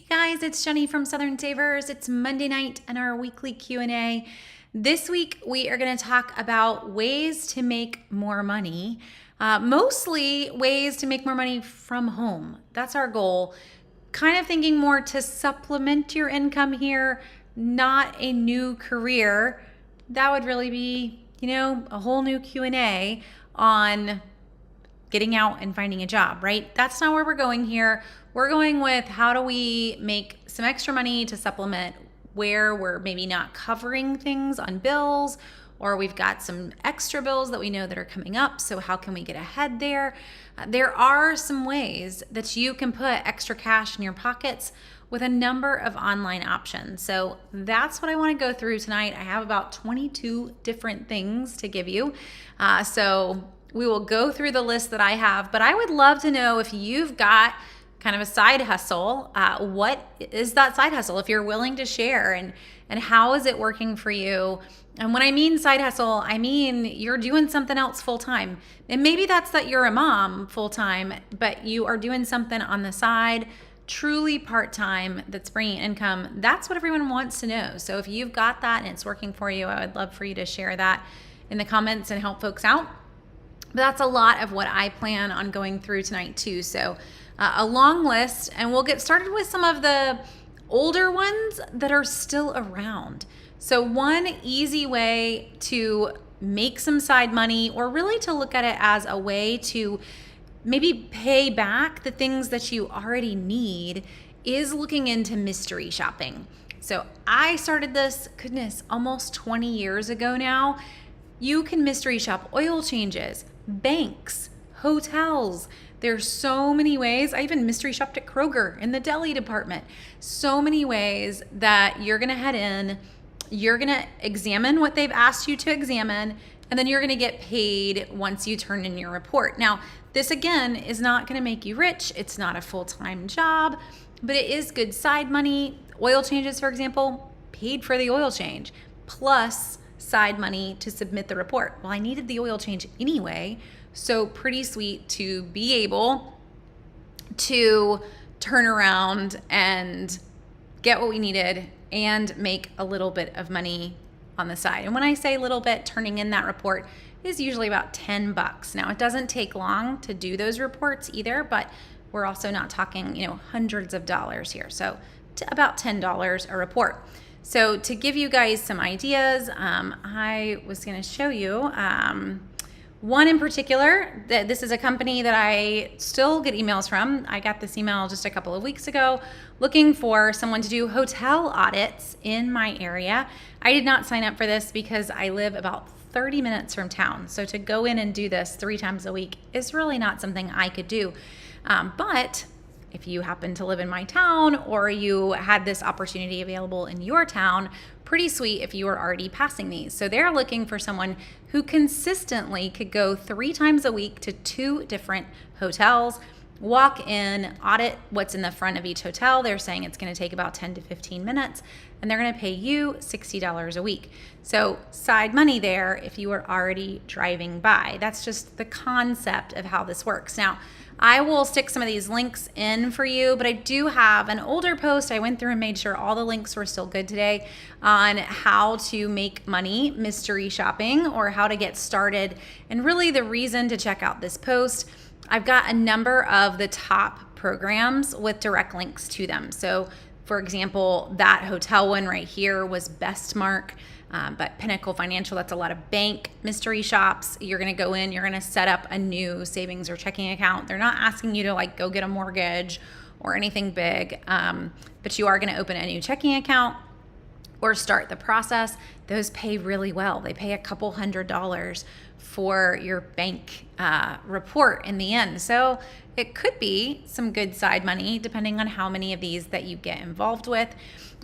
Guys, it's Jenny from Southern Savers. It's Monday night and our weekly Q&A. This week, we are going to talk about ways to make more money, mostly ways to make more money from home. That's our goal. Kind of thinking more to supplement your income here, not a new career. That would really be, a whole new Q&A on getting out and finding a job, right? That's not where we're going here. We're going with how do we make some extra money to supplement where we're maybe not covering things on bills, or we've got some extra bills that we know that are coming up. So how can we get ahead there? There are some ways that you can put extra cash in your pockets with a number of online options. So that's what I want to go through tonight. I have about 22 different things to give you. So we will go through the list that I have, but I would love to know if you've got kind of a side hustle. What is that side hustle? If you're willing to share, and how is it working for you? And when I mean side hustle, I mean you're doing something else full time. And maybe that's that you're a mom full time, but you are doing something on the side, truly part time, that's bringing income. That's what everyone wants to know. So if you've got that and it's working for you, I would love for you to share that in the comments and help folks out. But that's a lot of what I plan on going through tonight too. So a long list, and we'll get started with some of the older ones that are still around. So one easy way to make some side money, or really to look at it as a way to maybe pay back the things that you already need, is looking into mystery shopping. So I started this, almost 20 years ago now. You can mystery shop oil changes, banks, hotels. There's so many ways. I even mystery shopped at Kroger in the deli department. So many ways that you're going to head in, you're going to examine what they've asked you to examine, and then you're going to get paid once you turn in your report. Now, this again is not going to make you rich. It's not a full-time job, but it is good side money. Oil changes, for example, paid for the oil change, plus side money to submit the report. Well, I needed the oil change anyway, so pretty sweet to be able to turn around and get what we needed and make a little bit of money on the side. And when I say little bit, turning in that report is usually about $10. Now, it doesn't take long to do those reports either, but we're also not talking, hundreds of dollars here. So about $10 a report. So to give you guys some ideas, I was going to show you one in particular. This is a company that I still get emails from. I got this email just a couple of weeks ago looking for someone to do hotel audits in my area. I did not sign up for this because I live about 30 minutes from town. So to go in and do this 3 times a week is really not something I could do. But if you happen to live in my town, or you had this opportunity available in your town, pretty sweet if you are already passing these. So they're looking for someone who consistently could go 3 times a week to 2 different hotels, walk in, audit what's in the front of each hotel. They're saying it's going to take about 10 to 15 minutes, and they're going to pay you $60 a week. So side money there if you are already driving by. That's just the concept of how this works. Now, I will stick some of these links in for you, but I do have an older post. I went through and made sure all the links were still good today on how to make money mystery shopping, or how to get started. And really the reason to check out this post, I've got a number of the top programs with direct links to them. So for example, that hotel one right here was Bestmark. But Pinnacle Financial, that's a lot of bank mystery shops. You're going to go in, you're going to set up a new savings or checking account. They're not asking you to go get a mortgage or anything big, but you are going to open a new checking account or start the process. Those pay really well. They pay a couple $100 for your bank report in the end. So it could be some good side money depending on how many of these that you get involved with.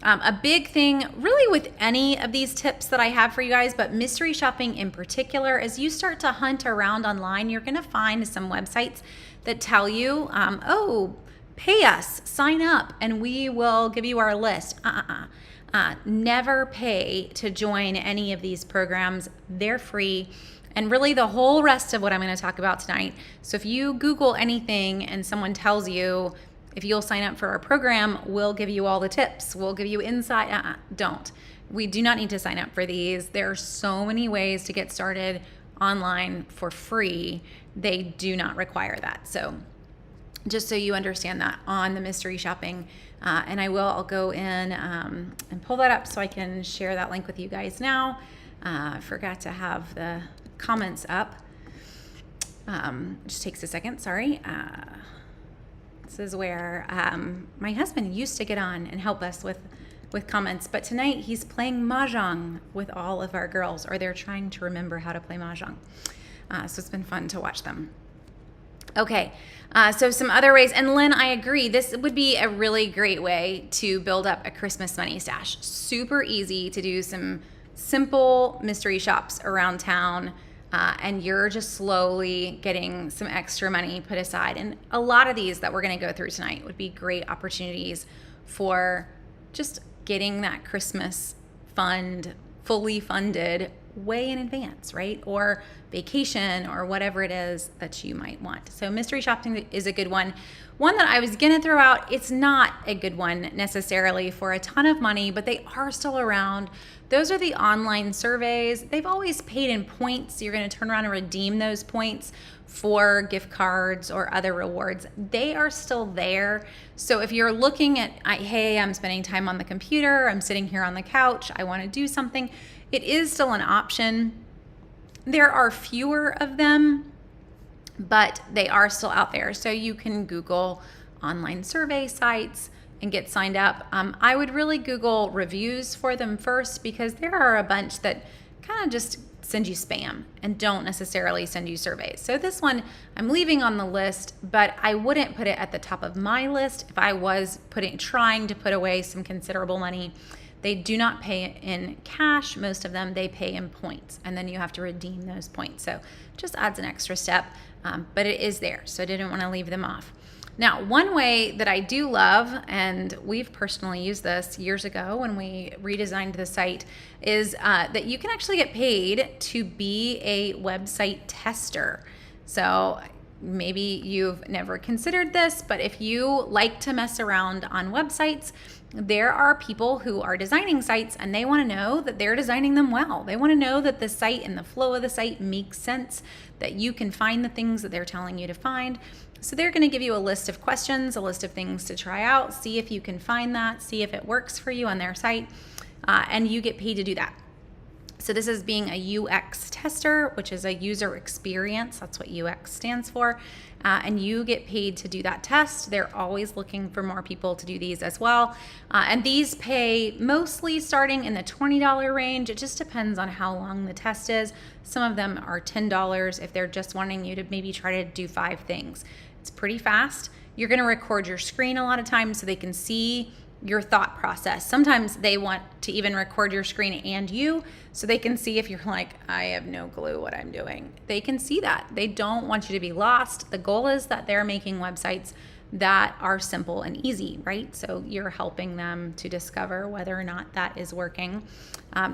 A big thing really with any of these tips that I have for you guys, but mystery shopping in particular, as you start to hunt around online, you're going to find some websites that tell you, pay us, sign up, and we will give you our list. Never pay to join any of these programs. They're free. And really the whole rest of what I'm going to talk about tonight. So if you Google anything and someone tells you if you'll sign up for our program, we'll give you all the tips. We'll give you insight. Don't. We do not need to sign up for these. There are so many ways to get started online for free. They do not require that. So just so you understand that on the mystery shopping, and I'll go in and pull that up so I can share that link with you guys now. Forgot to have the comments up. Just takes a second, sorry. This is where my husband used to get on and help us with comments, but tonight he's playing mahjong with all of our girls, or they're trying to remember how to play mahjong. So it's been fun to watch them. Okay, so some other ways, and Lynn, I agree, this would be a really great way to build up a Christmas money stash. Super easy to do some simple mystery shops around town, and you're just slowly getting some extra money put aside. And a lot of these that we're gonna go through tonight would be great opportunities for just getting that Christmas fund fully funded way in advance, right? Or vacation or whatever it is that you might want. So mystery shopping is a good one. One that I was gonna throw out, it's not a good one necessarily for a ton of money, but they are still around. Those are the online surveys. They've always paid in points. You're gonna turn around and redeem those points for gift cards or other rewards. They are still there. So if you're looking at, hey, I'm spending time on the computer, I'm sitting here on the couch, I wanna do something, it is still an option. There are fewer of them, but they are still out there. So you can Google online survey sites and get signed up. I would really Google reviews for them first, because there are a bunch that kind of just send you spam and don't necessarily send you surveys. So this one I'm leaving on the list, but I wouldn't put it at the top of my list if I was trying to put away some considerable money. They do not pay in cash. Most of them, they pay in points, and then you have to redeem those points. So just adds an extra step, but it is there. So I didn't want to leave them off. Now, one way that I do love, and we've personally used this years ago when we redesigned the site, is that you can actually get paid to be a website tester. So maybe you've never considered this, but if you like to mess around on websites, there are people who are designing sites and they want to know that they're designing them well. They want to know that the site and the flow of the site makes sense, that you can find the things that they're telling you to find. So they're going to give you a list of questions, a list of things to try out, see if you can find that, see if it works for you on their site, and you get paid to do that. So this is being a UX tester, which is a user experience. That's what UX stands for. And you get paid to do that test. They're always looking for more people to do these as well. And these pay mostly starting in the $20 range. It just depends on how long the test is. Some of them are $10 if they're just wanting you to maybe try to do 5 things. It's pretty fast. You're gonna record your screen a lot of times so they can see your thought process. Sometimes they want to even record your screen and you, so they can see if you're like, I have no clue what I'm doing. They can see that. They don't want you to be lost. The goal is that they're making websites that are simple and easy, right? So you're helping them to discover whether or not that is working.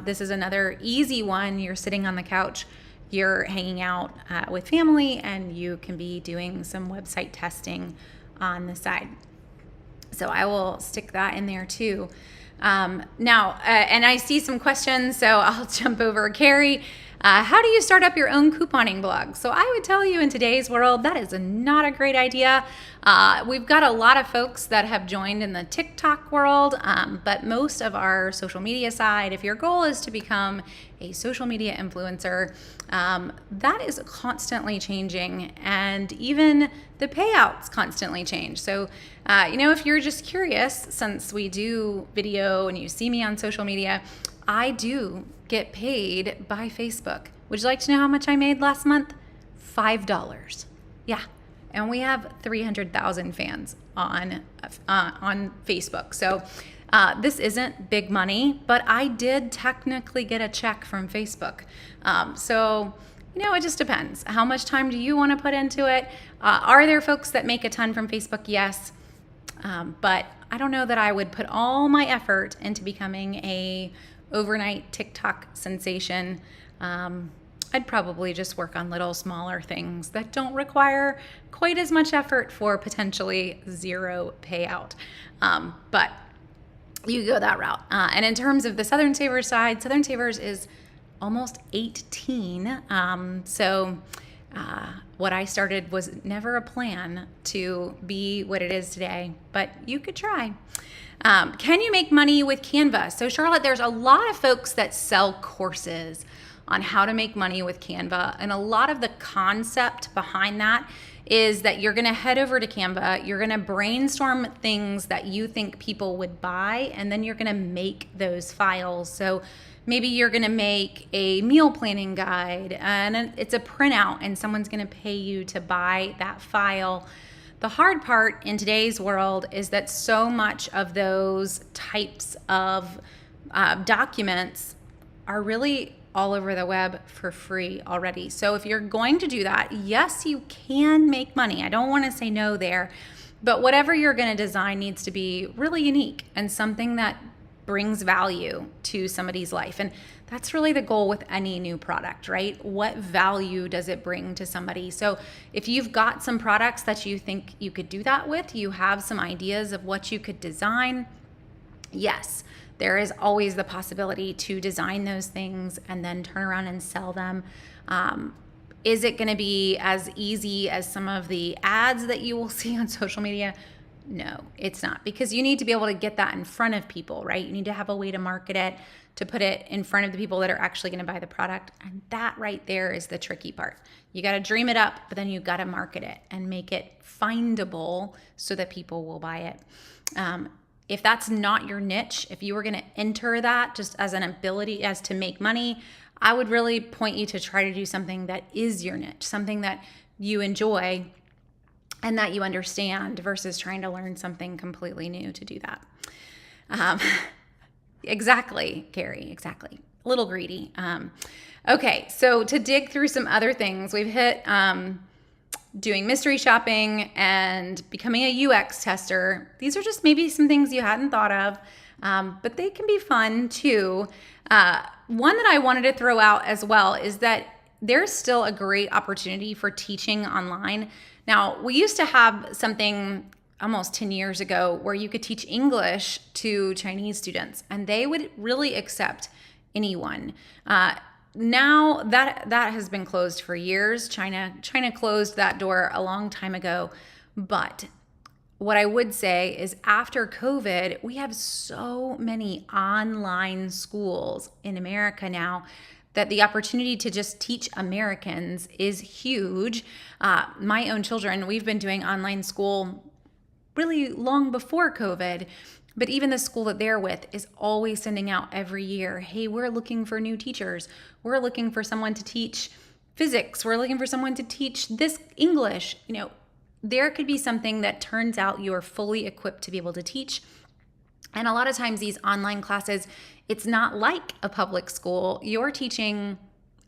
This is another easy one. You're sitting on the couch, you're hanging out with family, and you can be doing some website testing on the side. So I will stick that in there too. Now, and I see some questions, so I'll jump over. Carrie, how do you start up your own couponing blog? So I would tell you, in today's world, that is not a great idea. We've got a lot of folks that have joined in the TikTok world, but most of our social media side, if your goal is to become a social media influencer, that is constantly changing, and even the payouts constantly change. So, if you're just curious, since we do video and you see me on social media, I do get paid by Facebook. Would you like to know how much I made last month? $5. Yeah. And we have 300,000 fans on Facebook. So this isn't big money, but I did technically get a check from Facebook. So it just depends. How much time do you want to put into it? Are there folks that make a ton from Facebook? Yes. But I don't know that I would put all my effort into becoming a overnight TikTok sensation. I'd probably just work on little smaller things that don't require quite as much effort for potentially zero payout. But you go that route. And in terms of the Southern Savers side, Southern Savers is almost 18. What I started was never a plan to be what it is today, but you could try. Can you make money with Canva? So Charlotte, there's a lot of folks that sell courses on how to make money with Canva. And a lot of the concept behind that is that you're gonna head over to Canva, you're gonna brainstorm things that you think people would buy, and then you're gonna make those files. So maybe you're gonna make a meal planning guide and it's a printout and someone's gonna pay you to buy that file. The hard part in today's world is that so much of those types of documents are really all over the web for free already. So if you're going to do that, yes, you can make money. I don't want to say no there, but whatever you're going to design needs to be really unique and something that brings value to somebody's life. And that's really the goal with any new product, right? What value does it bring to somebody? So if you've got some products that you think you could do that with, you have some ideas of what you could design, yes, there is always the possibility to design those things and then turn around and sell them. Is it going to be as easy as some of the ads that you will see on social media? No, it's not, because you need to be able to get that in front of people, right? You need to have a way to market it, to put it in front of the people that are actually going to buy the product. And that right there is the tricky part. You got to dream it up, but then you got to market it and make it findable so that people will buy it. If that's not your niche, if you were going to enter that just as an ability as to make money, I would really point you to try to do something that is your niche, something that you enjoy and that you understand, versus trying to learn something completely new to do that. Exactly, Carrie, exactly. A little greedy. Okay, so to dig through some other things, we've hit doing mystery shopping and becoming a UX tester. These are just maybe some things you hadn't thought of, but they can be fun too. One that I wanted to throw out as well is that there's still a great opportunity for teaching online. Now, we used to have something almost 10 years ago where you could teach English to Chinese students and they would really accept anyone. Now that has been closed for years. China closed that door a long time ago. But what I would say is after COVID, we have so many online schools in America now that the opportunity to just teach Americans is huge. My own children, we've been doing online school really long before COVID. But even the school that they're with is always sending out every year, hey, we're looking for new teachers. We're looking for someone to teach physics. We're looking for someone to teach this English. You know, there could be something that turns out you are fully equipped to be able to teach. And a lot of times these online classes, it's not like a public school. You're teaching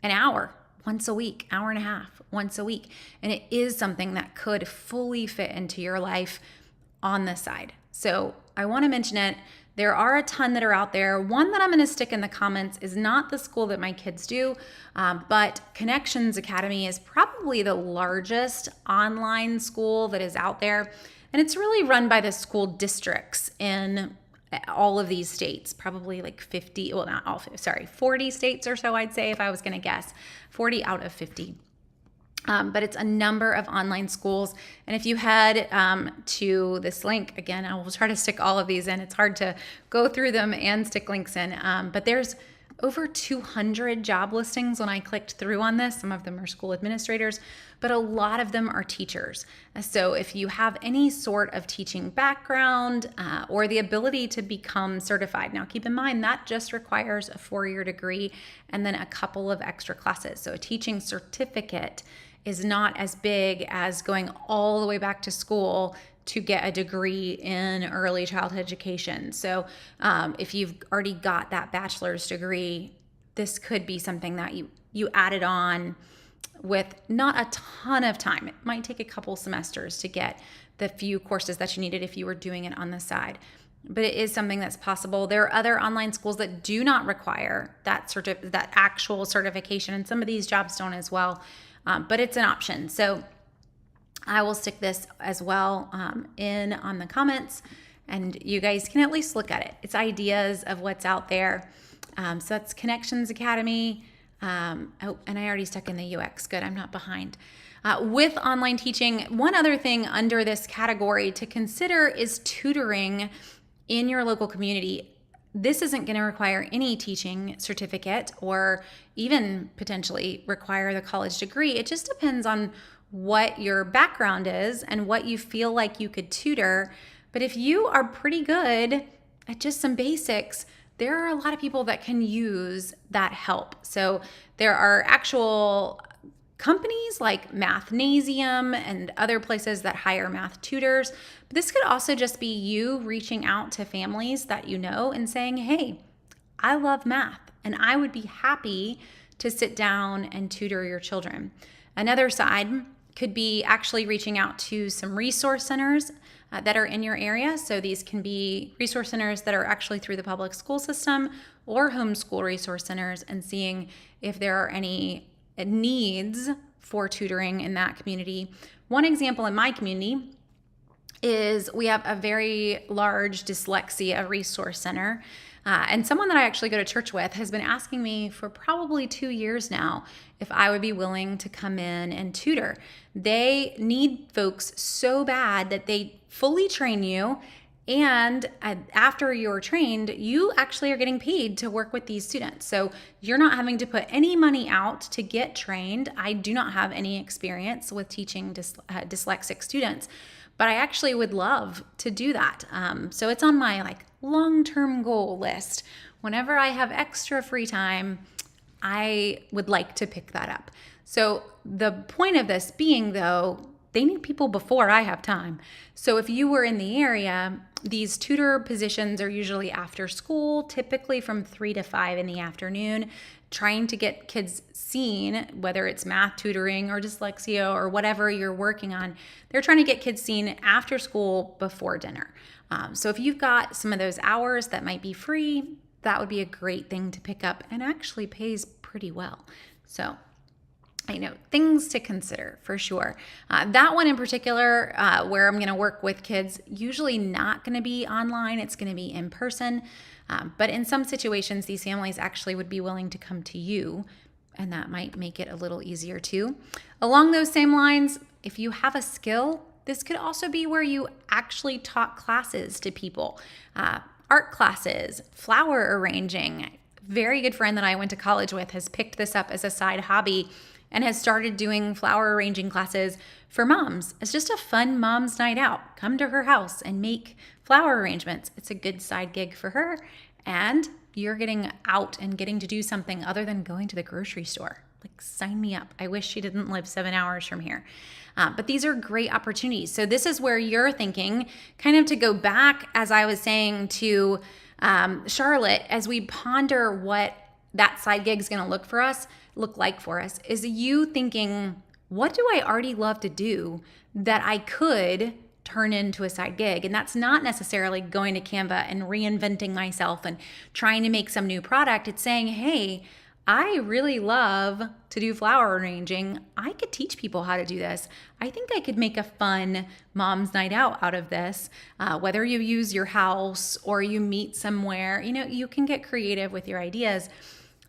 an hour once a week, hour and a half once a week. And it is something that could fully fit into your life on the side. So I want to mention it. There are a ton that are out there. One that I'm going to stick in the comments is not the school that my kids do, but Connections Academy is probably the largest online school that is out there. And it's really run by the school districts in all of these states, probably like 50, well, not all, 40 states or so, I'd say, if I was going to guess, 40 out of 50. But it's a number of online schools. And if you head to this link, again, I will try to stick all of these in. It's hard to go through them and stick links in. But there's over 200 job listings when I clicked through on this. Some of them are school administrators, but a lot of them are teachers. So if you have any sort of teaching background or the ability to become certified, now keep in mind that just requires a 4-year degree and then a couple of extra classes. So a teaching certificate is not as big as going all the way back to school to get a degree in early childhood education. So if you've already got that bachelor's degree, this could be something that you added on with not a ton of time. It might take a couple semesters to get the few courses that you needed if you were doing it on the side. but it is something that's possible. There are other online schools that do not require that actual certification, and some of these jobs don't as well, but it's an option. So I will stick this as well in on the comments, and you guys can at least look at it. It's ideas of what's out there. So that's Connections Academy. And I already stuck in the UX. Good, I'm not behind. With online teaching, one other thing under this category to consider is tutoring in your local community. This isn't going to require any teaching certificate or even potentially require the college degree. It just depends on what your background is and what you feel like you could tutor. But if you are pretty good at just some basics, there are a lot of people that can use that help. So there are actual companies like Mathnasium and other places that hire math tutors. But this could also just be you reaching out to families that you know and saying, hey, I love math and I would be happy to sit down and tutor your children. Another side could be actually reaching out to some resource centers that are in your area. So these can be resource centers that are actually through the public school system or homeschool resource centers, and seeing if there are any needs for tutoring in that community. One example in my community is we have a very large dyslexia resource center. And someone that I actually go to church with has been asking me for probably 2 years now if I would be willing to come in and tutor. They need folks so bad that they fully train you, and after you're trained, you actually are getting paid to work with these students. So you're not having to put any money out to get trained. I do not have any experience with teaching dyslexic students, but I actually would love to do that. So it's on my long-term goal list. Whenever I have extra free time, I would like to pick that up. So the point of this being, though, they need people before I have time. So if you were in the area, these tutor positions are usually after school, typically from 3 to 5 in the afternoon, trying to get kids seen, whether it's math tutoring or dyslexia or whatever you're working on. They're trying to get kids seen after school before dinner. So if you've got some of those hours that might be free, that would be a great thing to pick up, and actually pays pretty well. So I know, things to consider for sure. That one in particular, where I'm going to work with kids, usually not going to be online. It's going to be in person. But in some situations, these families actually would be willing to come to you, and that might make it a little easier too. Along those same lines, if you have a skill, this could also be where you actually taught classes to people. Art classes, flower arranging. Very good friend that I went to college with has picked this up as a side hobby and has started doing flower arranging classes for moms. It's just a fun mom's night out. Come to her house and make flower arrangements. It's a good side gig for her, and you're getting out and getting to do something other than going to the grocery store. Sign me up. I wish she didn't live 7 hours from here. But these are great opportunities. So this is where you're thinking, kind of to go back, as I was saying to Charlotte, as we ponder what that side gig is going to look like for us, is you thinking, what do I already love to do that I could turn into a side gig? And that's not necessarily going to Canva and reinventing myself and trying to make some new product. It's saying, hey, I really love to do flower arranging. I could teach people how to do this. I think I could make a fun mom's night out of this. Whether you use your house or you meet somewhere, you can get creative with your ideas.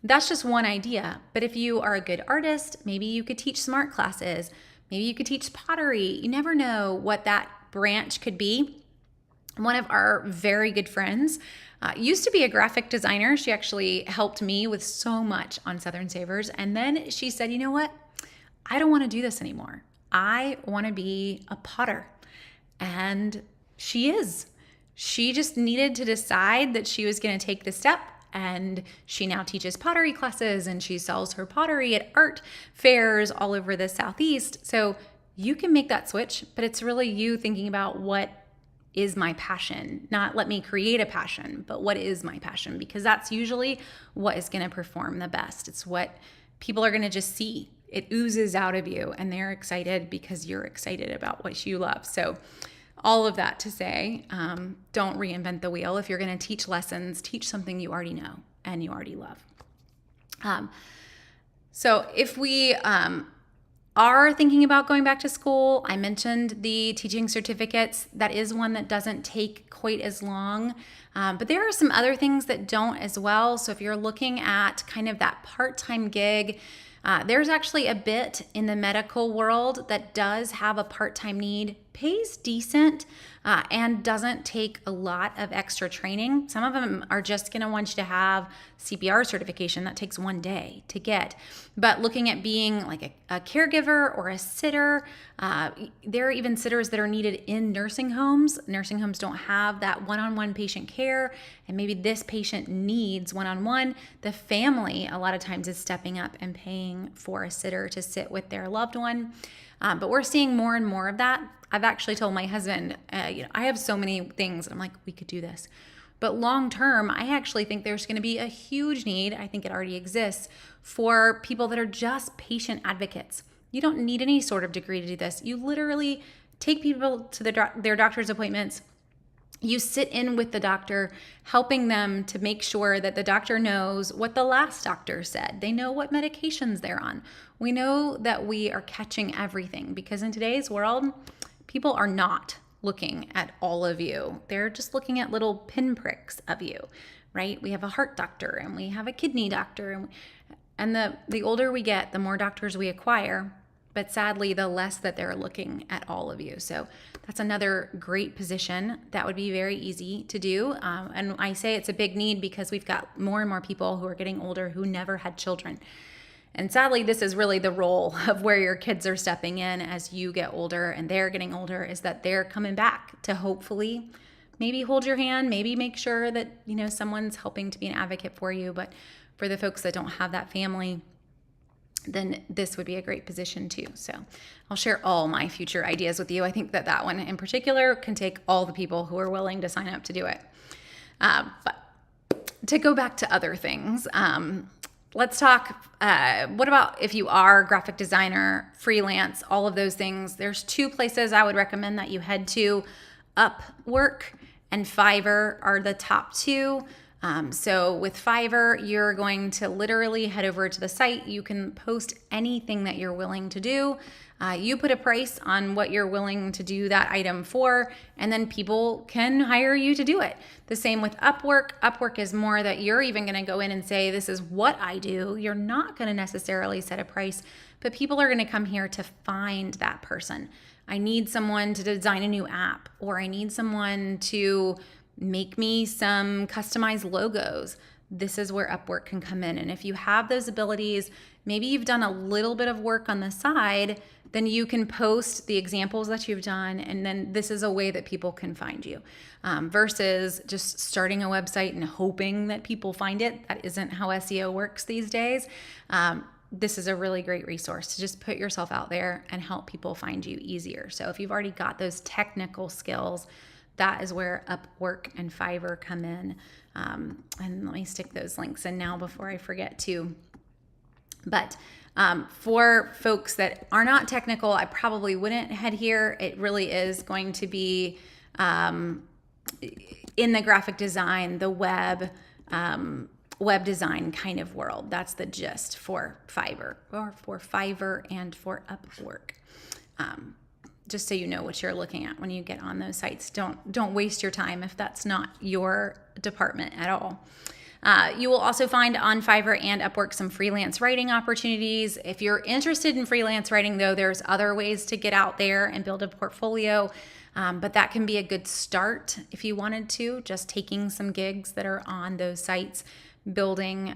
That's just one idea. But if you are a good artist, maybe you could teach smart classes. Maybe you could teach pottery. You never know what that branch could be. One of our very good friends used to be a graphic designer. She actually helped me with so much on Southern Savers. And then she said, you know what? I don't want to do this anymore. I want to be a potter. And she is. She just needed to decide that she was going to take the step. And she now teaches pottery classes, and she sells her pottery at art fairs all over the Southeast. So you can make that switch, but it's really you thinking about what is my passion, not let me create a passion, but what is my passion? Because that's usually what is going to perform the best. It's what people are going to just see. It oozes out of you, and they're excited because you're excited about what you love. So all of that to say, don't reinvent the wheel. If you're going to teach lessons, teach something you already know and you already love. So if we are thinking about going back to school, I mentioned the teaching certificates. That is one that doesn't take quite as long. But there are some other things that don't as well. So if you're looking at kind of that part-time gig, there's actually a bit in the medical world that does have a part-time need, pays decent, and doesn't take a lot of extra training. Some of them are just going to want you to have CPR certification. That takes 1 day to get. But looking at being like a caregiver or a sitter, there are even sitters that are needed in nursing homes. Nursing homes don't have that one-on-one patient care, and maybe this patient needs one-on-one. The family a lot of times is stepping up and paying for a sitter to sit with their loved one. But we're seeing more and more of that. I've actually told my husband, I have so many things. I'm like, we could do this. But long term, I actually think there's going to be a huge need. I think it already exists for people that are just patient advocates. You don't need any sort of degree to do this. You literally take people to their doctor's appointments. You sit in with the doctor, helping them to make sure that the doctor knows what the last doctor said. They know what medications they're on. We know that we are catching everything because in today's world, people are not looking at all of you. They're just looking at little pinpricks of you, right? We have a heart doctor and we have a kidney doctor. And the older we get, the more doctors we acquire. But sadly, the less that they're looking at all of you. So that's another great position that would be very easy to do. And I say it's a big need because we've got more and more people who are getting older who never had children. And sadly, this is really the role of where your kids are stepping in as you get older and they're getting older, is that they're coming back to hopefully maybe hold your hand, maybe make sure that, someone's helping to be an advocate for you. But for the folks that don't have that family, then this would be a great position too. So I'll share all my future ideas with you. I think that one in particular can take all the people who are willing to sign up to do it. But to go back to other things, let's talk, what about if you are a graphic designer, freelance, all of those things? There's 2 places I would recommend that you head to. Upwork and Fiverr are the top 2. So with Fiverr, you're going to literally head over to the site. You can post anything that you're willing to do. You put a price on what you're willing to do that item for, and then people can hire you to do it. The same with Upwork. Upwork is more that you're even going to go in and say, this is what I do. You're not going to necessarily set a price, but people are going to come here to find that person. I need someone to design a new app, or I need someone to make me some customized logos. This is where Upwork can come in. And if you have those abilities, maybe you've done a little bit of work on the side, then you can post the examples that you've done. And then this is a way that people can find you, versus just starting a website and hoping that people find it. That isn't how SEO works these days. This is a really great resource to just put yourself out there and help people find you easier. So if you've already got those technical skills, that is where Upwork and Fiverr come in. And let me stick those links in now before I forget to. But for folks that are not technical, I probably wouldn't head here. It really is going to be in the graphic design, the web design kind of world. That's the gist for Fiverr, or for Fiverr and for Upwork. Just so you know what you're looking at when you get on those sites. Don't waste your time if that's not your department at all. You will also find on Fiverr and Upwork some freelance writing opportunities. If you're interested in freelance writing, though, there's other ways to get out there and build a portfolio. But that can be a good start if you wanted to, just taking some gigs that are on those sites, building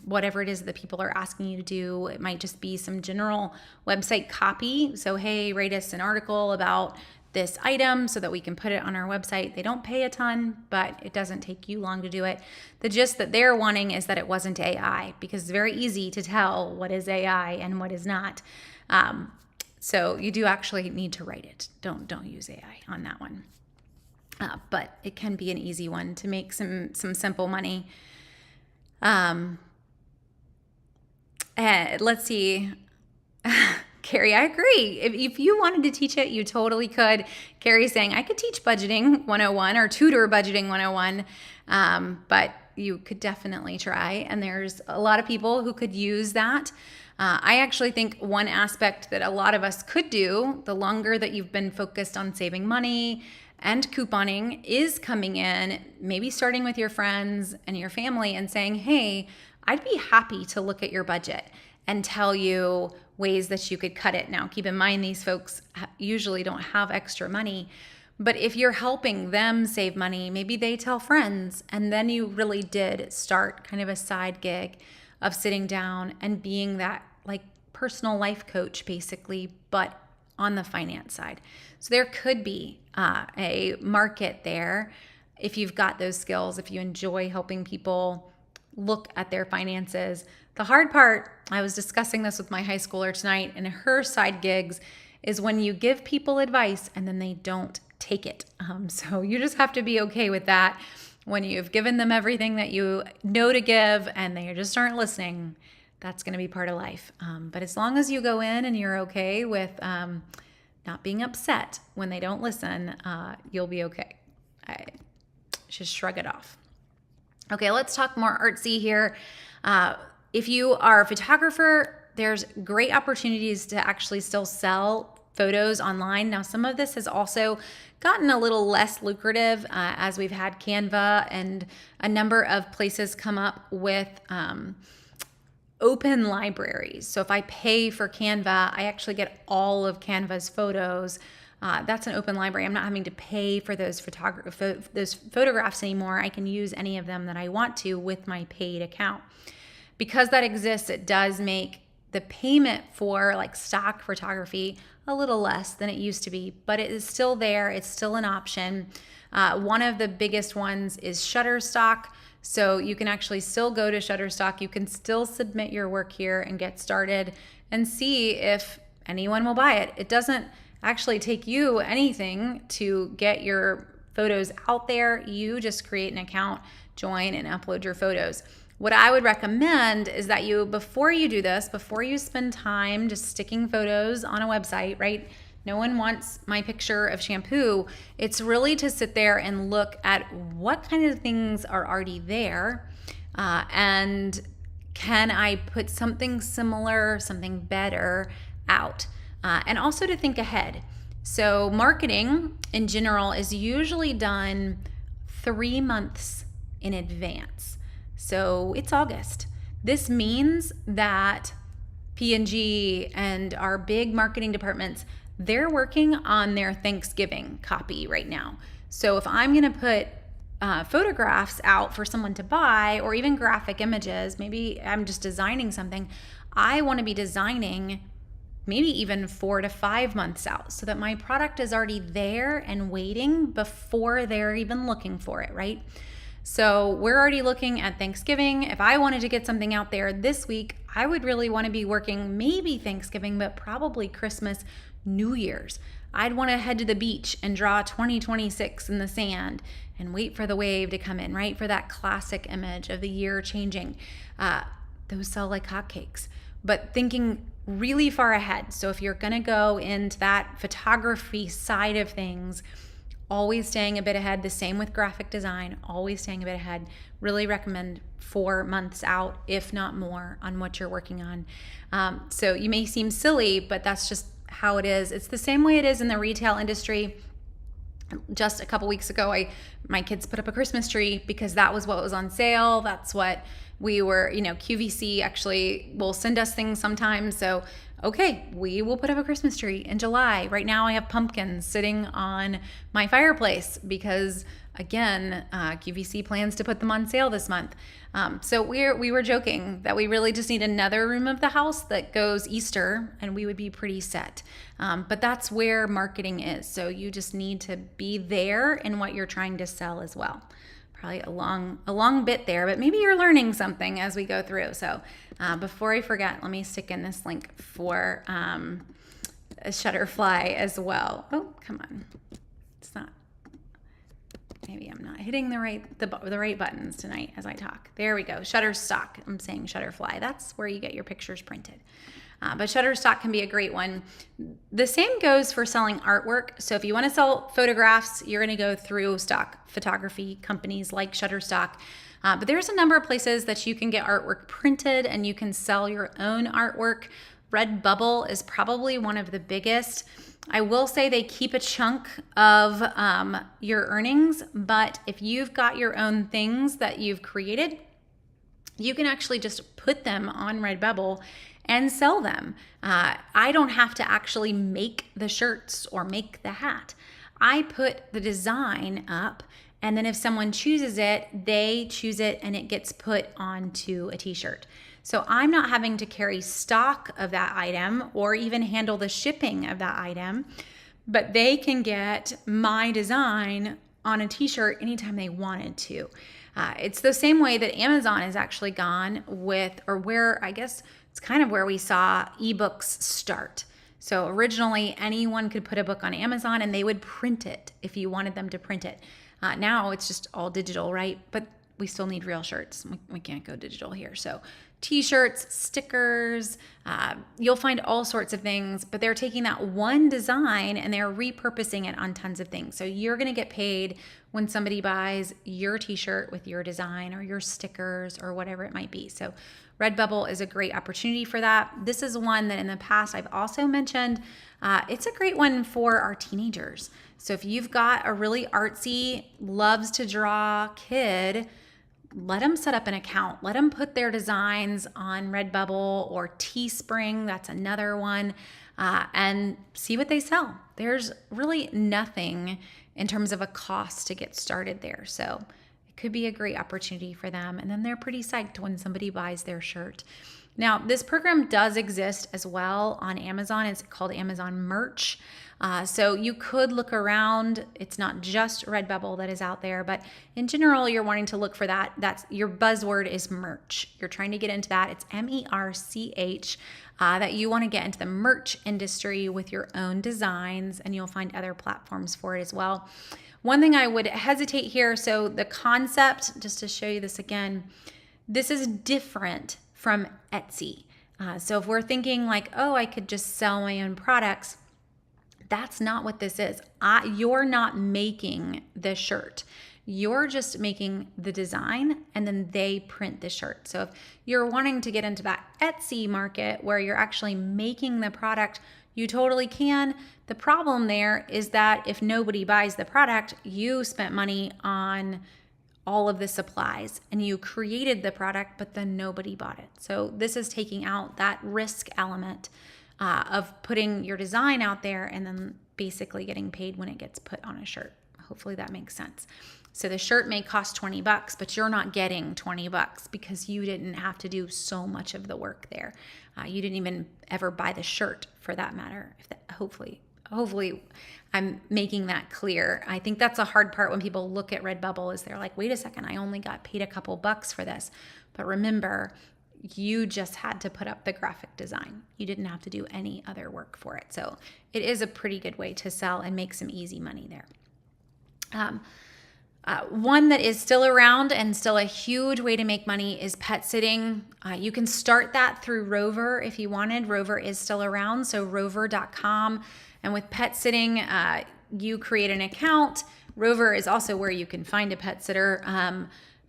whatever it is that people are asking you to do. It might just be some general website copy. So, hey, write us an article about this item so that we can put it on our website. They don't pay a ton, but it doesn't take you long to do it. The gist that they're wanting is that it wasn't AI, because it's very easy to tell what is AI and what is not. So you do actually need to write it. Don't use AI on that one. But it can be an easy one to make some simple money. Let's see. Carrie, I agree. If you wanted to teach it, you totally could. Carrie's saying, I could teach budgeting 101 or tutor budgeting 101, but you could definitely try. And there's a lot of people who could use that. I actually think one aspect that a lot of us could do, the longer that you've been focused on saving money and couponing, is coming in, maybe starting with your friends and your family and saying, hey, I'd be happy to look at your budget and tell you ways that you could cut it. Now, keep in mind, these folks usually don't have extra money, but if you're helping them save money, maybe they tell friends, and then you really did start kind of a side gig of sitting down and being that like personal life coach, basically, but on the finance side. So there could be a market there if you've got those skills, if you enjoy helping people look at their finances. The hard part, I was discussing this with my high schooler tonight, and her side gigs is when you give people advice and then they don't take it. So you just have to be okay with that. When you've given them everything that you know to give and they just aren't listening, that's going to be part of life. But as long as you go in and you're okay with not being upset when they don't listen, you'll be okay. Just shrug it off. Okay, let's talk more artsy here. If you are a photographer, there's great opportunities to actually still sell photos online. Now, some of this has also gotten a little less lucrative as we've had Canva and a number of places come up with open libraries. So if I pay for Canva, I actually get all of Canva's photos. That's an open library. I'm not having to pay for those photographs anymore. I can use any of them that I want to with my paid account. Because that exists, it does make the payment for like stock photography a little less than it used to be, but it is still there. It's still an option. One of the biggest ones is Shutterstock. So you can actually still go to Shutterstock. You can still submit your work here and get started and see if anyone will buy it. It doesn't actually take you anything to get your photos out there. You just create an account, join, and upload your photos. What I would recommend is that you, before you do this, before you spend time just sticking photos on a website, right? No one wants my picture of shampoo. It's really to sit there and look at what kind of things are already there, and can I put something similar, something better out, and also to think ahead. So marketing in general is usually done 3 months in advance. So it's August. This means that P&G and our big marketing departments, they're working on their Thanksgiving copy right now. So if I'm going to put photographs out for someone to buy, or even graphic images, maybe I'm just designing something, I want to be designing maybe even 4 to 5 months out so that my product is already there and waiting before they're even looking for it, right? So we're already looking at Thanksgiving. If I wanted to get something out there this week, I would really want to be working maybe Thanksgiving, but probably Christmas, New Year's. I'd want to head to the beach and draw 2026 in the sand and wait for the wave to come in, right? For that classic image of the year changing. Those sell like hotcakes. But thinking really far ahead. So if you're going to go into that photography side of things, always staying a bit ahead. The same with graphic design, always staying a bit ahead. Really recommend 4 months out, if not more, on what you're working on. So you may seem silly, but that's just how it is. It's the same way it is in the retail industry. Just a couple weeks ago, my kids put up a Christmas tree because that was what was on sale. That's what we were, QVC actually will send us things sometimes. So, okay, we will put up a Christmas tree in July. Right now I have pumpkins sitting on my fireplace because, again, QVC plans to put them on sale this month. So we were joking that we really just need another room of the house that goes Easter and we would be pretty set. But that's where marketing is. So you just need to be there in what you're trying to sell as well. Probably a long bit there, but maybe you're learning something as we go through. So before I forget, let me stick in this link for a Shutterfly as well. Oh, come on. It's not. Maybe I'm not hitting the right buttons tonight as I talk. There we go. Shutterstock. I'm saying Shutterfly. That's where you get your pictures printed. But Shutterstock can be a great one. The same goes for selling artwork. So if you want to sell photographs, you're going to go through stock photography companies like Shutterstock. But there's a number of places that you can get artwork printed and you can sell your own artwork. Redbubble is probably one of the biggest. I will say they keep a chunk of your earnings, but if you've got your own things that you've created, you can actually just put them on Redbubble and sell them. I don't have to actually make the shirts or make the hat. I put the design up, and then if someone chooses it, they choose it and it gets put onto a t-shirt. So I'm not having to carry stock of that item or even handle the shipping of that item, but they can get my design on a t-shirt anytime they wanted to. It's the same way that Amazon has actually gone with, or where I guess it's kind of where we saw ebooks start. So originally anyone could put a book on Amazon and they would print it if you wanted them to print it. Now it's just all digital, right? But we still need real shirts. We can't go digital here. So t-shirts, stickers, you'll find all sorts of things, but they're taking that one design and they're repurposing it on tons of things. So you're going to get paid when somebody buys your t-shirt with your design or your stickers or whatever it might be. So Redbubble is a great opportunity for that. This is one that in the past I've also mentioned. It's a great one for our teenagers. So if you've got a really artsy, loves to draw kid, let them set up an account. Let them put their designs on Redbubble or Teespring. That's another one. And see what they sell. There's really nothing in terms of a cost to get started there. So it could be a great opportunity for them. And then they're pretty psyched when somebody buys their shirt. Now, this program does exist as well on Amazon. It's called Amazon Merch. So you could look around. It's not just Redbubble that is out there, but in general, you're wanting to look for that. That's your buzzword is merch. You're trying to get into that. It's MERCH, that you want to get into the merch industry with your own designs, and you'll find other platforms for it as well. One thing I would hesitate here. So the concept, just to show you this again, this is different from Etsy. So if we're thinking like, oh, I could just sell my own products, that's not what this is. You're not making the shirt. You're just making the design and then they print the shirt. So if you're wanting to get into that Etsy market where you're actually making the product, you totally can. The problem there is that if nobody buys the product, you spent money on all of the supplies and you created the product, but then nobody bought it. So this is taking out that risk element of putting your design out there and then basically getting paid when it gets put on a shirt. Hopefully that makes sense. So the shirt may cost $20, but you're not getting $20 because you didn't have to do so much of the work there. You didn't even ever buy the shirt for that matter. Hopefully I'm making that clear. I think that's a hard part when people look at Redbubble is they're like, wait a second, I only got paid a couple bucks for this. But remember, you just had to put up the graphic design. You didn't have to do any other work for it. So it is a pretty good way to sell and make some easy money there. One that is still around and still a huge way to make money is pet sitting. You can start that through Rover if you wanted. Rover is still around, so rover.com. And with pet sitting, you create an account. Rover is also where you can find a pet sitter.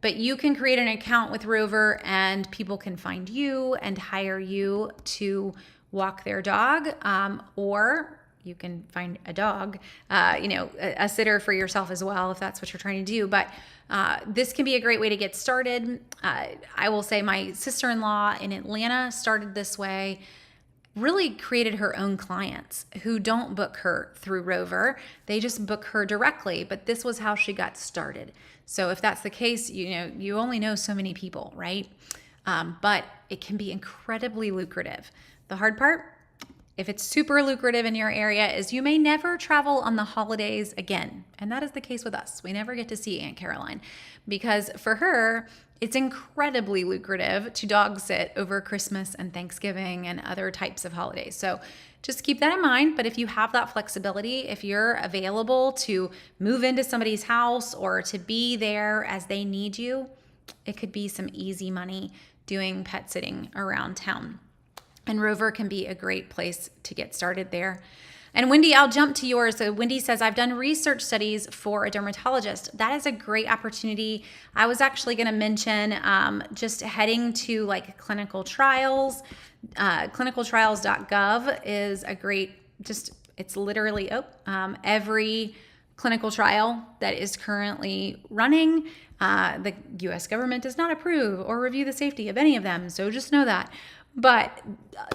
But you can create an account with Rover and people can find you and hire you to walk their dog, or you can find a dog, a sitter for yourself as well, if that's what you're trying to do. But this can be a great way to get started. I will say my sister-in-law in Atlanta started this way, really created her own clients who don't book her through Rover. They just book her directly, but this was how she got started. So if that's the case, you only know so many people, right? But it can be incredibly lucrative. The hard part, if it's super lucrative in your area, is you may never travel on the holidays again. And that is the case with us. We never get to see Aunt Caroline because for her, it's incredibly lucrative to dog sit over Christmas and Thanksgiving and other types of holidays. So just keep that in mind. But if you have that flexibility, if you're available to move into somebody's house or to be there as they need you, it could be some easy money doing pet sitting around town. And Rover can be a great place to get started there. And Wendy, I'll jump to yours. So Wendy says, I've done research studies for a dermatologist. That is a great opportunity. I was actually going to mention just heading to like clinical trials. Clinicaltrials.gov is a great, it's literally every clinical trial that is currently running. The US government does not approve or review the safety of any of them. So just know that. But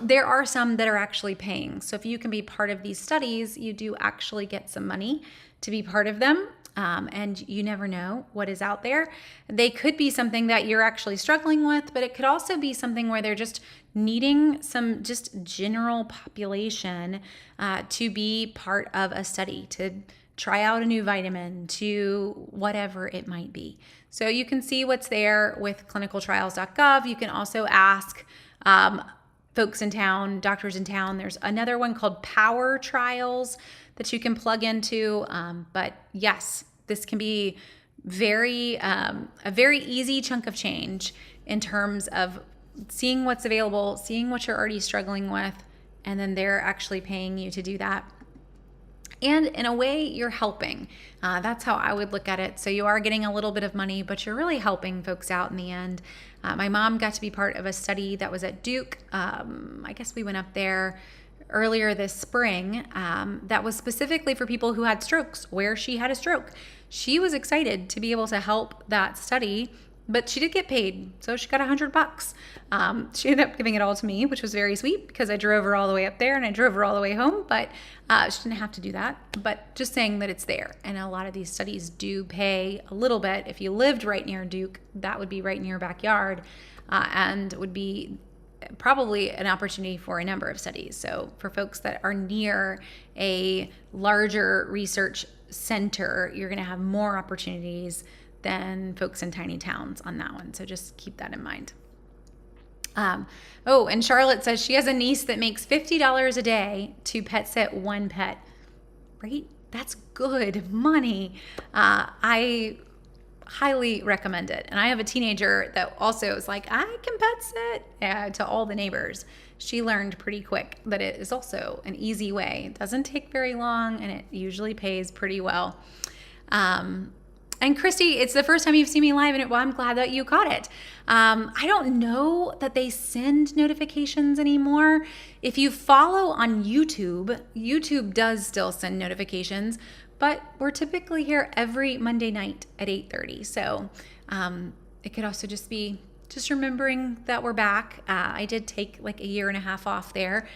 there are some that are actually paying. So if you can be part of these studies, you do actually get some money to be part of them. And you never know what is out there. They could be something that you're actually struggling with, but it could also be something where they're just needing some just general population to be part of a study, to try out a new vitamin, to whatever it might be. So you can see what's there with clinicaltrials.gov. You can also ask folks in town, doctors in town. There's another one called Power Trials that you can plug into. But yes, this can be a very easy chunk of change in terms of seeing what's available, seeing what you're already struggling with, and then they're actually paying you to do that. And in a way, you're helping. That's how I would look at it. So you are getting a little bit of money, but you're really helping folks out in the end. My mom got to be part of a study that was at Duke. I guess we went up there earlier this spring that was specifically for people who had strokes, where she had a stroke. She was excited to be able to help that study, but she did get paid. So she got $100. She ended up giving it all to me, which was very sweet because I drove her all the way up there and I drove her all the way home, but she didn't have to do that. But just saying that it's there. And a lot of these studies do pay a little bit. If you lived right near Duke, that would be right in your backyard and would be probably an opportunity for a number of studies. So for folks that are near a larger research center, you're going to have more opportunities than folks in tiny towns on that one. So just keep that in mind. And Charlotte says she has a niece that makes $50 a day to pet sit one pet. Right? That's good money. I highly recommend it. And I have a teenager that also is like, I can pet sit to all the neighbors. She learned pretty quick that it is also an easy way. It doesn't take very long and it usually pays pretty well. And Christy, it's the first time you've seen me live, and I'm glad that you caught it. I don't know that they send notifications anymore. If you follow on YouTube, YouTube does still send notifications, but we're typically here every Monday night at 8:30. So it could also just be just remembering that we're back. I did take like a year and a half off there.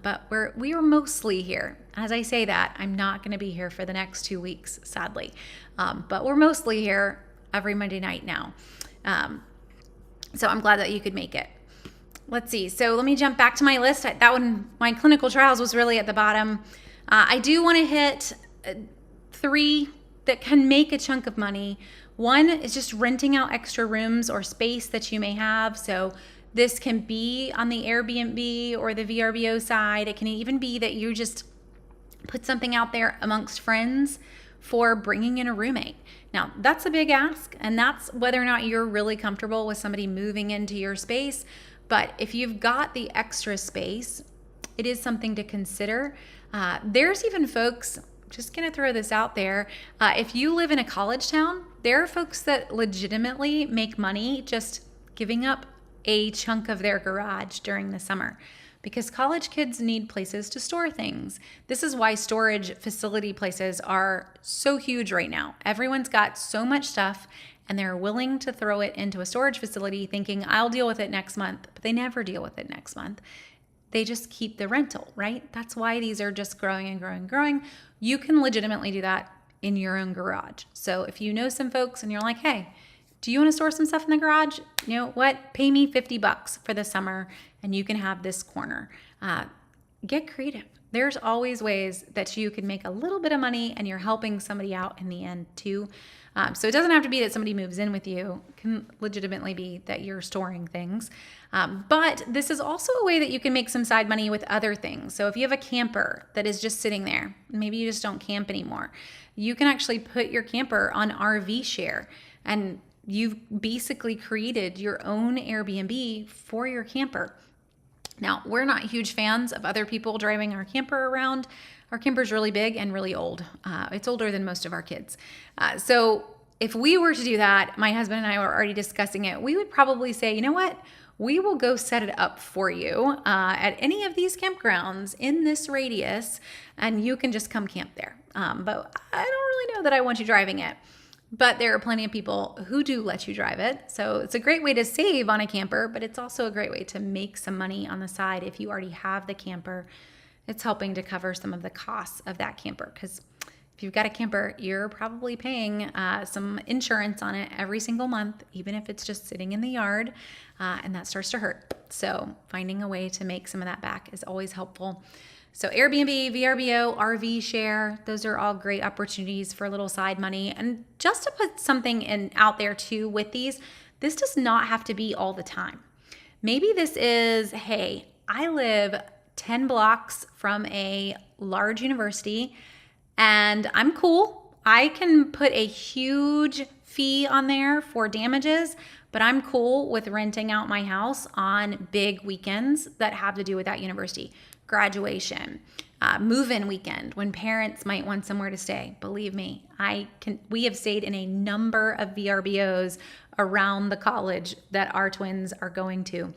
But we are mostly here. As I say that, I'm not going to be here for the next 2 weeks, sadly. But we're mostly here every Monday night now. So I'm glad that you could make it. Let's see. So let me jump back to my list. That one, my clinical trials was really at the bottom. I do want to hit 3 that can make a chunk of money. One is just renting out extra rooms or space that you may have. So this can be on the Airbnb or the VRBO side. It can even be that you just put something out there amongst friends for bringing in a roommate. Now, that's a big ask, and that's whether or not you're really comfortable with somebody moving into your space. But if you've got the extra space, it is something to consider. There's even folks, just going to throw this out there, if you live in a college town, there are folks that legitimately make money just giving up a chunk of their garage during the summer because college kids need places to store things. This is why storage facility places are so huge right now. Everyone's got so much stuff and they're willing to throw it into a storage facility thinking I'll deal with it next month, but they never deal with it next month. They just keep the rental, right? That's why these are just growing and growing and growing. You can legitimately do that in your own garage. So if you know some folks and you're like, hey, do you want to store some stuff in the garage? You know what? Pay me $50 for the summer and you can have this corner. Get creative. There's always ways that you can make a little bit of money and you're helping somebody out in the end too. So it doesn't have to be that somebody moves in with you. It can legitimately be that you're storing things. But this is also a way that you can make some side money with other things. So if you have a camper that is just sitting there, maybe you just don't camp anymore, you can actually put your camper on RV share and you've basically created your own Airbnb for your camper. Now, we're not huge fans of other people driving our camper around. Our camper's really big and really old. It's older than most of our kids. So if we were to do that, my husband and I were already discussing it, we would probably say, you know what? We will go set it up for you at any of these campgrounds in this radius, and you can just come camp there. But I don't really know that I want you driving it. But there are plenty of people who do let you drive it. So it's a great way to save on a camper, but it's also a great way to make some money on the side. If you already have the camper, it's helping to cover some of the costs of that camper. Because if you've got a camper, you're probably paying some insurance on it every single month, even if it's just sitting in the yard, and that starts to hurt. So finding a way to make some of that back is always helpful. So Airbnb, VRBO, RV share, those are all great opportunities for a little side money. And just to put something out there too with these, this does not have to be all the time. Maybe this is, hey, I live 10 blocks from a large university and I'm cool. I can put a huge fee on there for damages, but I'm cool with renting out my house on big weekends that have to do with that university. Graduation, move-in weekend, when parents might want somewhere to stay. Believe me, we have stayed in a number of VRBOs around the college that our twins are going to.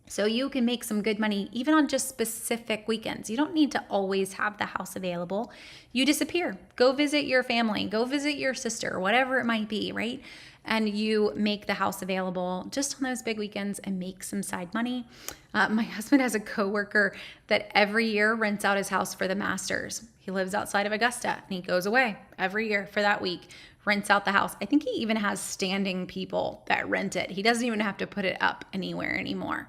So you can make some good money even on just specific weekends. You don't need to always have the house available. You disappear. Go visit your family. Go visit your sister, whatever it might be, right? And you make the house available just on those big weekends and make some side money. My husband has a coworker that every year rents out his house for the Masters. He lives outside of Augusta and he goes away every year for that week, rents out the house. I think he even has standing people that rent it. He doesn't even have to put it up anywhere anymore.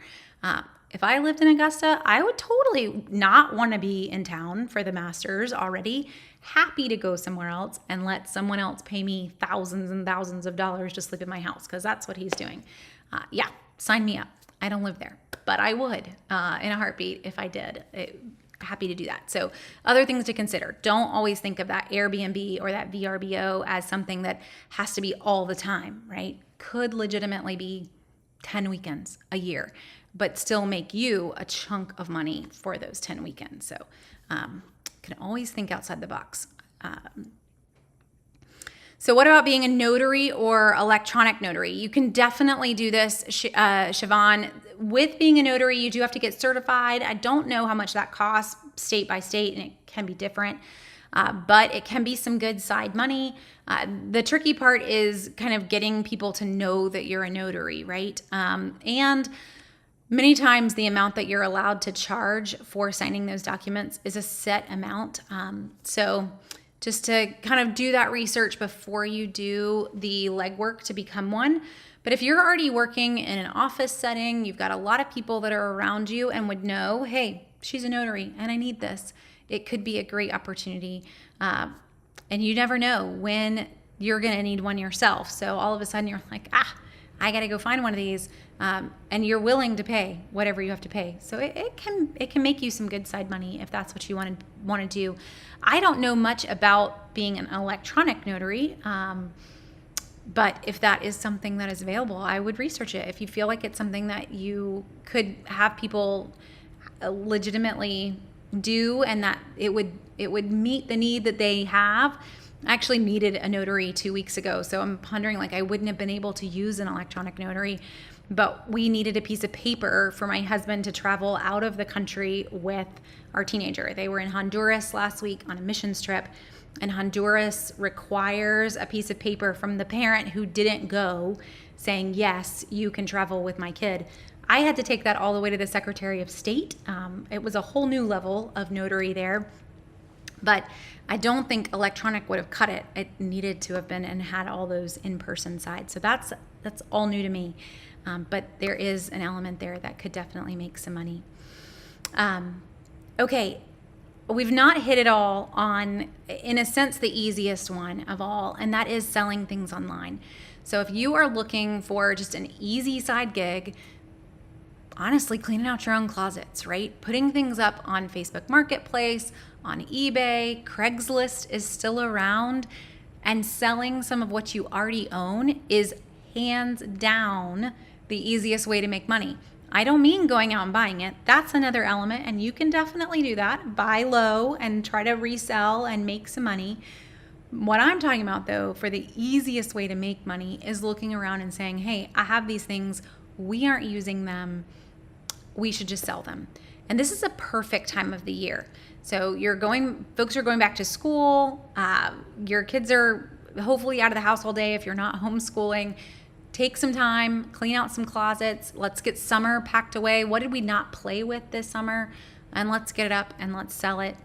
If I lived in Augusta, I would totally not want to be in town for the Masters already. Happy to go somewhere else and let someone else pay me thousands and thousands of dollars to sleep in my house, because that's what he's doing. Yeah, sign me up. I don't live there, but I would in a heartbeat if I did. Happy to do that. So other things to consider. Don't always think of that Airbnb or that VRBO as something that has to be all the time, right? Could legitimately be 10 weekends a year, but still make you a chunk of money for those 10 weekends. So can always think outside the box. So what about being a notary or electronic notary? You can definitely do this, Siobhan. With being a notary, you do have to get certified. I don't know how much that costs state by state, and it can be different, but it can be some good side money. The tricky part is kind of getting people to know that you're a notary, right? And many times the amount that you're allowed to charge for signing those documents is a set amount. So just to kind of do that research before you do the legwork to become one. But if you're already working in an office setting, you've got a lot of people that are around you and would know, hey, she's a notary and I need this. It could be a great opportunity. And you never know when you're going to need one yourself. So all of a sudden you're like, I got to go find one of these. And you're willing to pay whatever you have to pay. So it can make you some good side money if that's what you want to do. I don't know much about being an electronic notary, but if that is something that is available, I would research it. If you feel like it's something that you could have people legitimately do and that it would meet the need that they have. I actually needed a notary 2 weeks ago, so I'm pondering I wouldn't have been able to use an electronic notary, but we needed a piece of paper for my husband to travel out of the country with our teenager. They were in Honduras last week on a missions trip, and Honduras requires a piece of paper from the parent who didn't go saying, yes, you can travel with my kid. I had to take that all the way to the Secretary of State. It was a whole new level of notary there. But I don't think electronic would have cut it. It needed to have been and had all those in-person sides. So that's all new to me. But there is an element there that could definitely make some money. Okay, we've not hit it all on, in a sense, the easiest one of all, and that is selling things online. So if you are looking for just an easy side gig, honestly, cleaning out your own closets, right? Putting things up on Facebook Marketplace, on eBay, Craigslist is still around, and selling some of what you already own is hands down the easiest way to make money. I don't mean going out and buying it. That's another element, and you can definitely do that. Buy low and try to resell and make some money. What I'm talking about, though, for the easiest way to make money is looking around and saying, hey, I have these things. We aren't using them. We should just sell them. And this is a perfect time of the year. So folks are going back to school. Your kids are hopefully out of the house all day if you're not homeschooling. Take some time, clean out some closets. Let's get summer packed away. What did we not play with this summer? And let's get it up and let's sell it.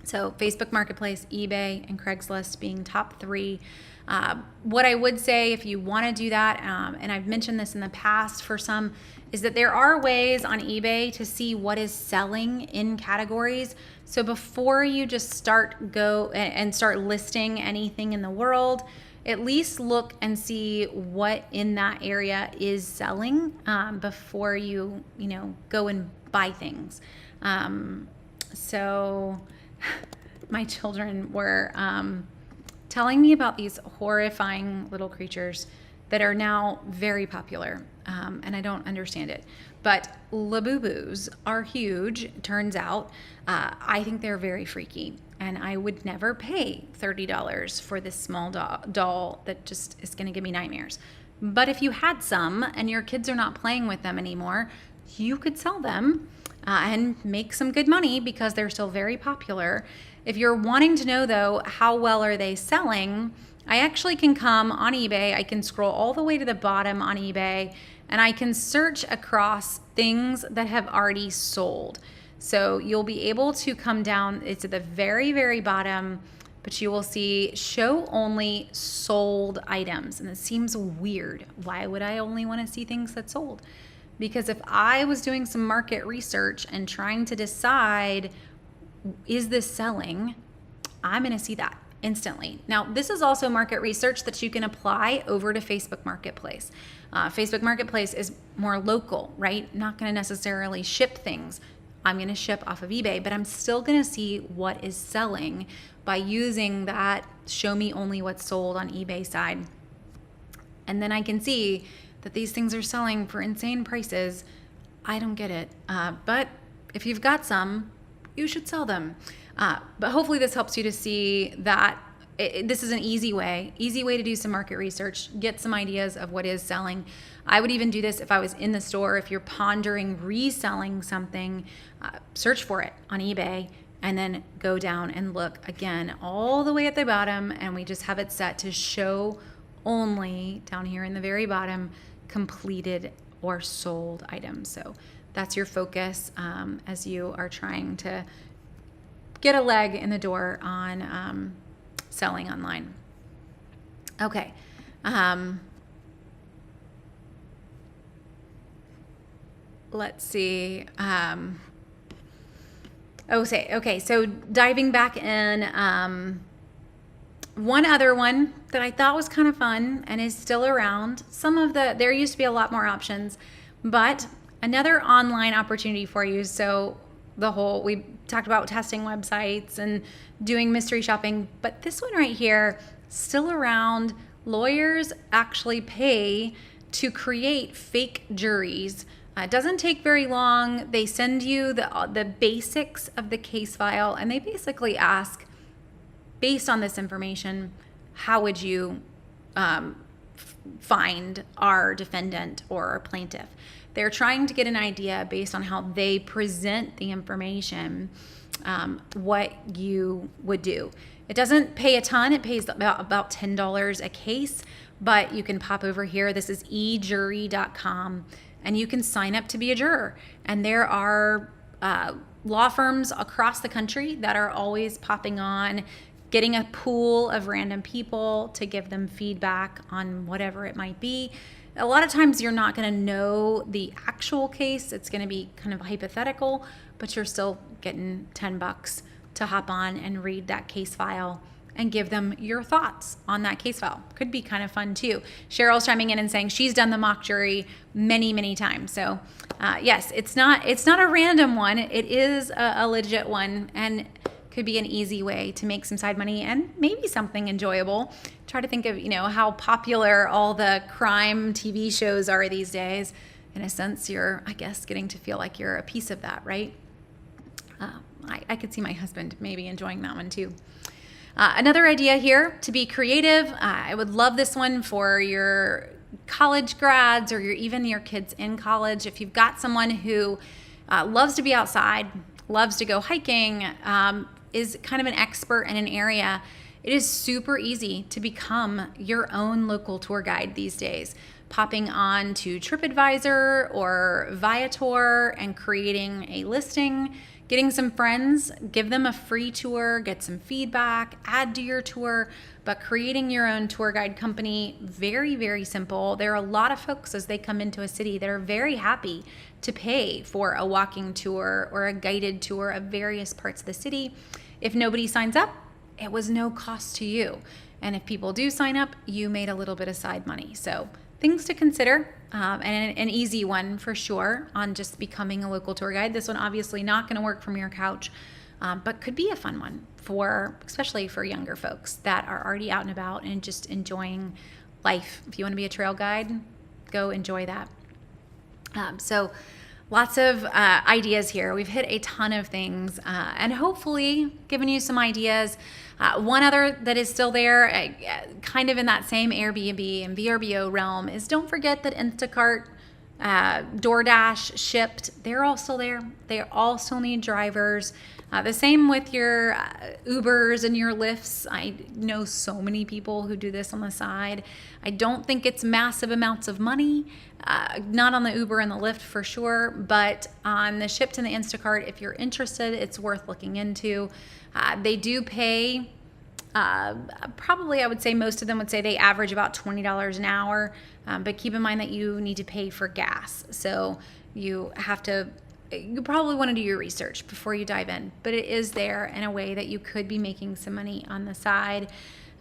So Facebook Marketplace, eBay, and Craigslist being top 3. What I would say if you want to do that, and I've mentioned this in the past for some, is that there are ways on eBay to see what is selling in categories. So before you just start listing anything in the world, at least look and see what in that area is selling before you go and buy things. So my children were telling me about these horrifying little creatures that are now very popular, and I don't understand it. But Labubus are huge, turns out. I think they're very freaky, and I would never pay $30 for this small doll that just is going to give me nightmares. But if you had some and your kids are not playing with them anymore, you could sell them and make some good money because they're still very popular. If you're wanting to know, though, how well are they selling, I actually can come on eBay. I can scroll all the way to the bottom on eBay, and I can search across things that have already sold. So you'll be able to come down. It's at the very, very bottom, but you will see show only sold items. And it seems weird. Why would I only want to see things that sold? Because if I was doing some market research and trying to decide, is this selling, I'm going to see that instantly. Now, this is also market research that you can apply over to Facebook Marketplace. Facebook Marketplace is more local, right? Not going to necessarily ship things. I'm going to ship off of eBay, but I'm still going to see what is selling by using that show me only what's sold on eBay side. And then I can see that these things are selling for insane prices. I don't get it. But if you've got some, you should sell them. But hopefully this helps you to see that this is an easy way to do some market research, get some ideas of what is selling. I would even do this if I was in the store. If you're pondering reselling something, search for it on eBay and then go down and look again all the way at the bottom, and we just have it set to show only down here in the very bottom completed or sold items. So that's your focus as you are trying to get a leg in the door on selling online. Okay. Let's see. Okay. So diving back in, one other one that I thought was kind of fun and is still around. There used to be a lot more options, but another online opportunity for you. So we talked about testing websites and doing mystery shopping, but this one right here, still around. Lawyers actually pay to create fake juries. It doesn't take very long. They send you the basics of the case file, and they basically ask, based on this information, how would you find our defendant or our plaintiff? They're trying to get an idea based on how they present the information, what you would do. It doesn't pay a ton. It pays about $10 a case, but you can pop over here. This is ejury.com, and you can sign up to be a juror. And there are law firms across the country that are always popping on, getting a pool of random people to give them feedback on whatever it might be. A lot of times you're not going to know the actual case. It's going to be kind of hypothetical, but you're still getting $10 to hop on and read that case file and give them your thoughts on that case file. Could be kind of fun too. Cheryl's chiming in and saying she's done the mock jury many, many times. So yes, it's not a random one. It is a legit one, and could be an easy way to make some side money and maybe something enjoyable. Try to think of, how popular all the crime TV shows are these days. in a sense, you're, I guess, getting to feel like you're a piece of that, right? I could see my husband maybe enjoying that one too. Another idea here, to be creative. I would love this one for your college grads or even your kids in college. If you've got someone who loves to be outside, loves to go hiking, is kind of an expert in an area, it is super easy to become your own local tour guide these days. Popping on to TripAdvisor or Viator and creating a listing, getting some friends, give them a free tour, get some feedback, add to your tour, but creating your own tour guide company, very, very simple. There are a lot of folks as they come into a city that are very happy to pay for a walking tour or a guided tour of various parts of the city. If nobody signs up, it was no cost to you. And if people do sign up, you made a little bit of side money. So things to consider, and an easy one for sure on just becoming a local tour guide. This one obviously not going to work from your couch, but could be a fun one especially for younger folks that are already out and about and just enjoying life. If you want to be a trail guide, go enjoy that. So lots of ideas here. We've hit a ton of things and hopefully given you some ideas. One other that is still there, kind of in that same Airbnb and VRBO realm, is don't forget that Instacart, DoorDash, Shipped, they're all still there. They all still need drivers. The same with your Ubers and your Lyfts. I know so many people who do this on the side. I don't think it's massive amounts of money, not on the Uber and the Lyft for sure, but on the Shipped and the Instacart, if you're interested, it's worth looking into. They do pay, probably I would say most of them would say they average about $20 an hour, but keep in mind that you need to pay for gas. So you probably want to do your research before you dive in, but it is there in a way that you could be making some money on the side.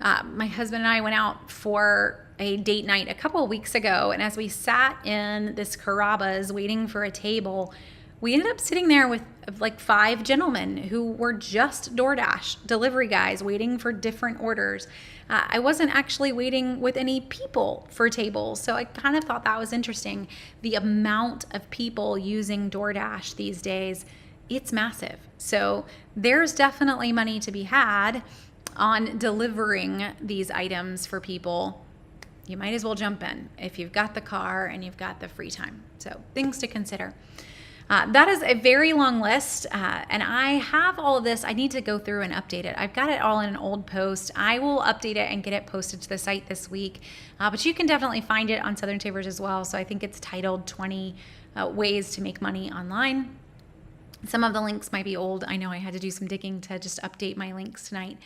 My husband and I went out for a date night a couple of weeks ago, and as we sat in this Carrabba's waiting for a table, we ended up sitting there with like 5 gentlemen who were just DoorDash delivery guys waiting for different orders. I wasn't actually waiting with any people for tables, so I kind of thought that was interesting. The amount of people using DoorDash these days, it's massive. So there's definitely money to be had on delivering these items for people. You might as well jump in if you've got the car and you've got the free time. So things to consider. That is a very long list, and I have all of this. I need to go through and update it. I've got it all in an old post. I will update it and get it posted to the site this week, but you can definitely find it on Southern Savers as well. So I think it's titled 20 Ways to Make Money Online. Some of the links might be old. I know I had to do some digging to just update my links tonight,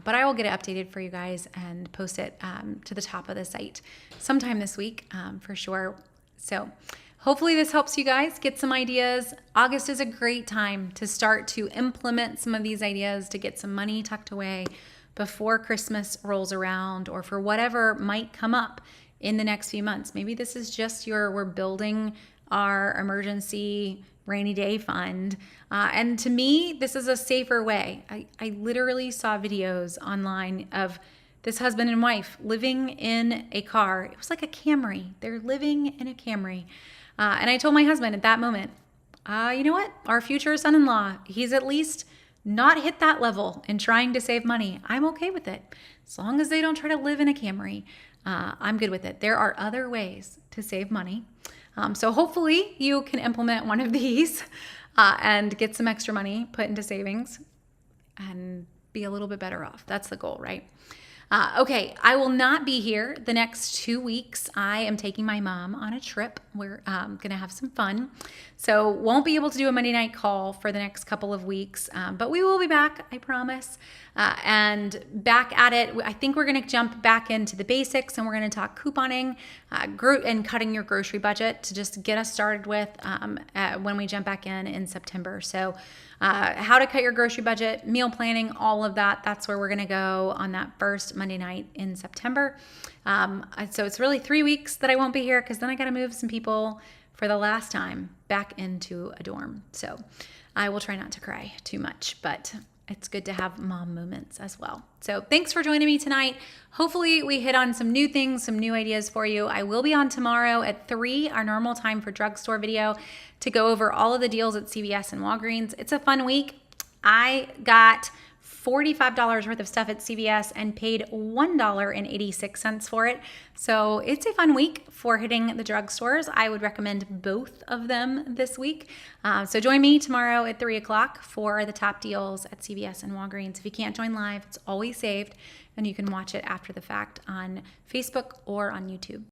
but I will get it updated for you guys and post it to the top of the site sometime this week for sure. So hopefully this helps you guys get some ideas. August is a great time to start to implement some of these ideas to get some money tucked away before Christmas rolls around or for whatever might come up in the next few months. Maybe this is just we're building our emergency rainy day fund. And to me, this is a safer way. I literally saw videos online of this husband and wife living in a car. It was like a Camry. They're living in a Camry. And I told my husband at that moment, you know what? Our future son-in-law, he's at least not hit that level in trying to save money. I'm okay with it. As long as they don't try to live in a Camry, I'm good with it. There are other ways to save money. So hopefully you can implement one of these and get some extra money put into savings and be a little bit better off. That's the goal, right? Okay, I will not be here the next 2 weeks. I am taking my mom on a trip. We're going to have some fun. So won't be able to do a Monday night call for the next couple of weeks, but we will be back, I promise. And back at it, I think we're going to jump back into the basics and we're going to talk couponing and cutting your grocery budget to just get us started with when we jump back in September. So how to cut your grocery budget, meal planning, all of that. That's where we're going to go on that first Monday night in September. So it's really 3 weeks that I won't be here because then I got to move some people for the last time back into a dorm. So I will try not to cry too much, but it's good to have mom moments as well. So thanks for joining me tonight. Hopefully we hit on some new things, some new ideas for you. I will be on tomorrow at 3, our normal time for drugstore video, to go over all of the deals at CVS and Walgreens. It's a fun week. I got $45 worth of stuff at CVS and paid $1.86 for it. So it's a fun week for hitting the drugstores. I would recommend both of them this week. So join me tomorrow at 3 o'clock for the top deals at CVS and Walgreens. If you can't join live, it's always saved and you can watch it after the fact on Facebook or on YouTube.